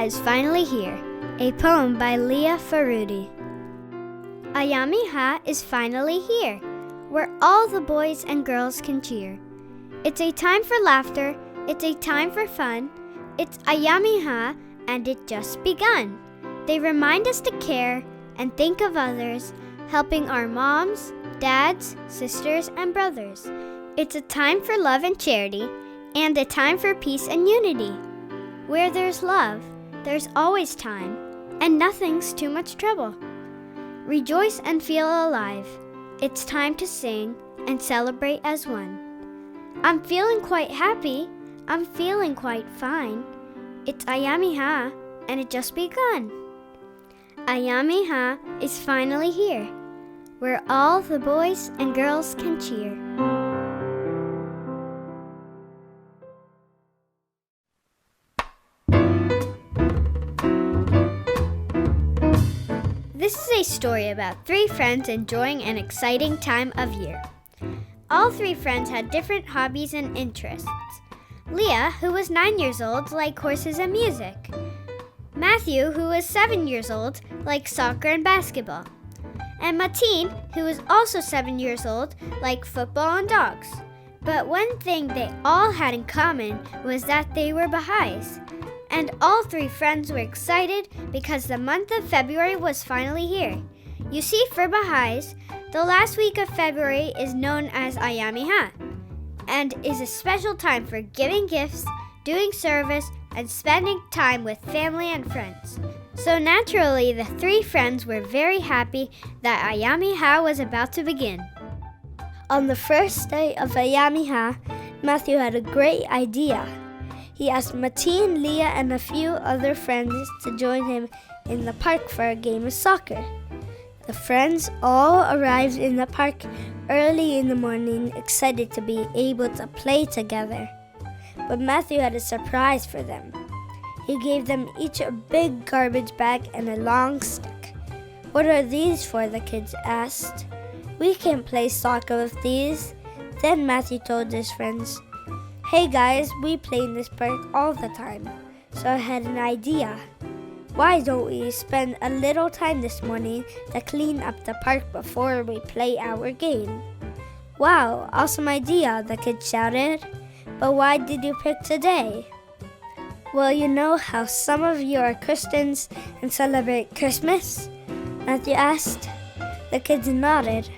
Ayyam-i-Ha is finally here, a poem by Leah Faroudi. Ayyam-i-Ha is finally here, where all the boys and girls can cheer. It's a time for laughter, it's a time for fun. It's Ayyam-i-Ha and it just begun. They remind us to care and think of others, helping our moms, dads, sisters, and brothers. It's a time for love and charity, and a time for peace and unity. Where there's love, there's always time, and nothing's too much trouble. Rejoice and feel alive. It's time to sing and celebrate as one. I'm feeling quite happy, I'm feeling quite fine. It's Ayyam-i-Ha, and it just begun. Ayyam-i-Ha is finally here, where all the boys and girls can cheer. This is a story about three friends enjoying an exciting time of year. All three friends had different hobbies and interests. Leah, who was 9 years old, liked horses and music. Matthew, who was 7 years old, liked soccer and basketball. And Mateen, who was also 7 years old, liked football and dogs. But one thing they all had in common was that they were Baha'is. And all three friends were excited because the month of February was finally here. You see, for Baha'is, the last week of February is known as Ayyam-i-Ha and is a special time for giving gifts, doing service, and spending time with family and friends. So naturally, the three friends were very happy that Ayyam-i-Ha was about to begin. On the first day of Ayyam-i-Ha, Matthew had a great idea. He asked Mateen, Leah, and a few other friends to join him in the park for a game of soccer. The friends all arrived in the park early in the morning, excited to be able to play together. But Matthew had a surprise for them. He gave them each a big garbage bag and a long stick. "What are these for?" the kids asked. "We can't play soccer with these." Then Matthew told his friends, "Hey guys, we play in this park all the time, so I had an idea. Why don't we spend a little time this morning to clean up the park before we play our game?" "Wow, awesome idea," the kids shouted. "But why did you pick today?" "Well, you know how some of you are Christians and celebrate Christmas?" Matthew asked. The kids nodded.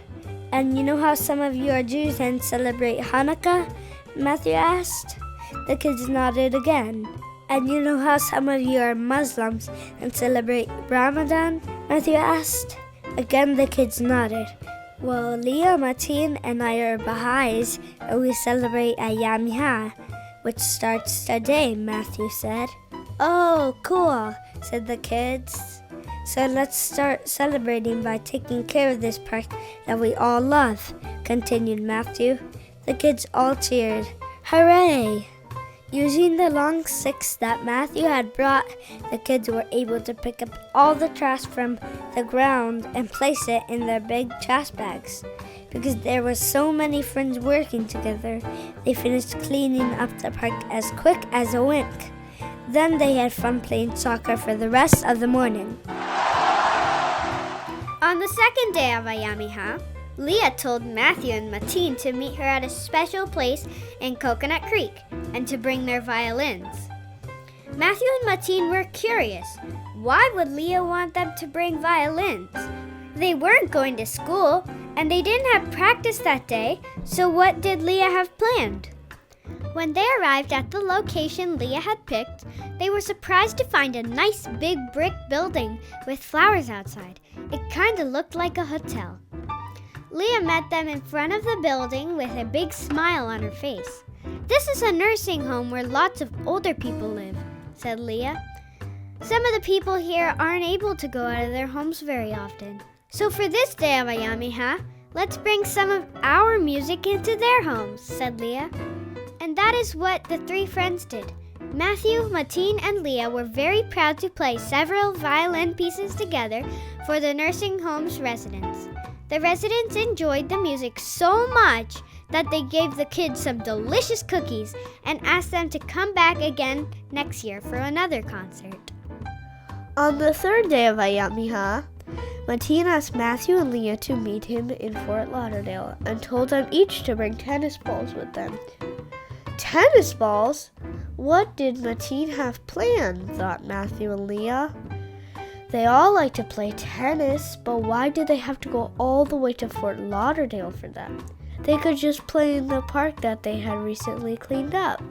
"And you know how some of you are Jews and celebrate Hanukkah?" Matthew asked. The kids nodded again. "And you know how some of you are Muslims and celebrate Ramadan?" Matthew asked. Again the kids nodded. "Well, Leah, Mateen, and I are Baha'is, and we celebrate Ayyam-i-Ha, which starts today," Matthew said. "Oh, cool," said the kids. "So let's start celebrating by taking care of this park that we all love," continued Matthew. The kids all cheered. "Hooray!" Using the long sticks that Matthew had brought, the kids were able to pick up all the trash from the ground and place it in their big trash bags. Because there were so many friends working together, they finished cleaning up the park as quick as a wink. Then they had fun playing soccer for the rest of the morning. On the second day of Ayyam-i-Ha, Leah told Matthew and Mateen to meet her at a special place in Coconut Creek and to bring their violins. Matthew and Mateen were curious. Why would Leah want them to bring violins? They weren't going to school and they didn't have practice that day, so what did Leah have planned? When they arrived at the location Leah had picked, they were surprised to find a nice big brick building with flowers outside. It kind of looked like a hotel. Leah met them in front of the building with a big smile on her face. "This is a nursing home where lots of older people live," said Leah. "Some of the people here aren't able to go out of their homes very often. So for this day of Ayyam-i-Ha, let's bring some of our music into their homes," said Leah. And that is what the three friends did. Matthew, Mateen, and Leah were very proud to play several violin pieces together for the nursing home's residents. The residents enjoyed the music so much that they gave the kids some delicious cookies and asked them to come back again next year for another concert. On the third day of Ayyam-i-Ha, Mateen asked Matthew and Leah to meet him in Fort Lauderdale and told them each to bring tennis balls with them. Tennis balls? What did Mateen have planned? Thought Matthew and Leah. They all like to play tennis, but why did they have to go all the way to Fort Lauderdale for that? They could just play in the park that they had recently cleaned up.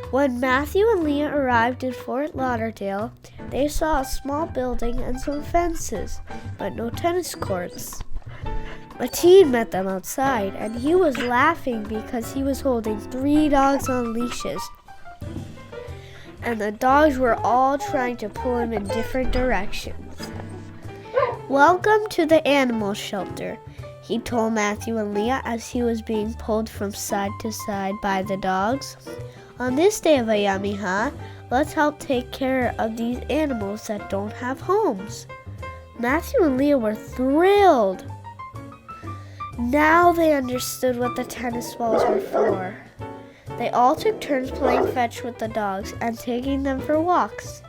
When Matthew and Leah arrived in Fort Lauderdale, they saw a small building and some fences, but no tennis courts. Mateen met them outside, and he was laughing because he was holding 3 dogs on leashes. And the dogs were all trying to pull him in different directions. "Welcome to the animal shelter," he told Matthew and Leah as he was being pulled from side to side by the dogs. "On this day of Ayyam-i-Ha, let's help take care of these animals that don't have homes." Matthew and Leah were thrilled. Now they understood what the tennis balls were for. They all took turns playing fetch with the dogs and taking them for walks.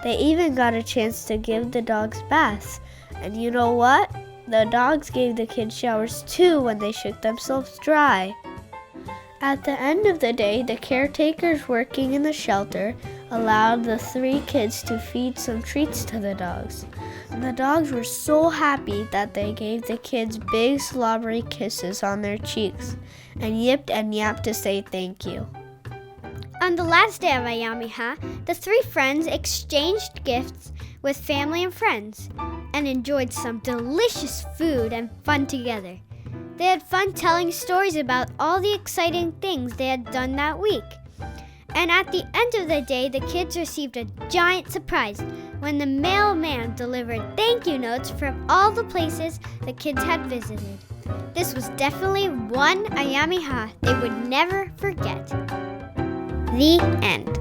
They even got a chance to give the dogs baths. And you know what? The dogs gave the kids showers too when they shook themselves dry. At the end of the day, the caretakers working in the shelter allowed the 3 kids to feed some treats to the dogs. The dogs were so happy that they gave the kids big slobbery kisses on their cheeks and yipped and yapped to say thank you. On the last day of Ayyam-i-Ha, the 3 friends exchanged gifts with family and friends and enjoyed some delicious food and fun together. They had fun telling stories about all the exciting things they had done that week. And at the end of the day, the kids received a giant surprise when the mailman delivered thank you notes from all the places the kids had visited. This was definitely one Ayyam-i-Ha they would never forget. The end.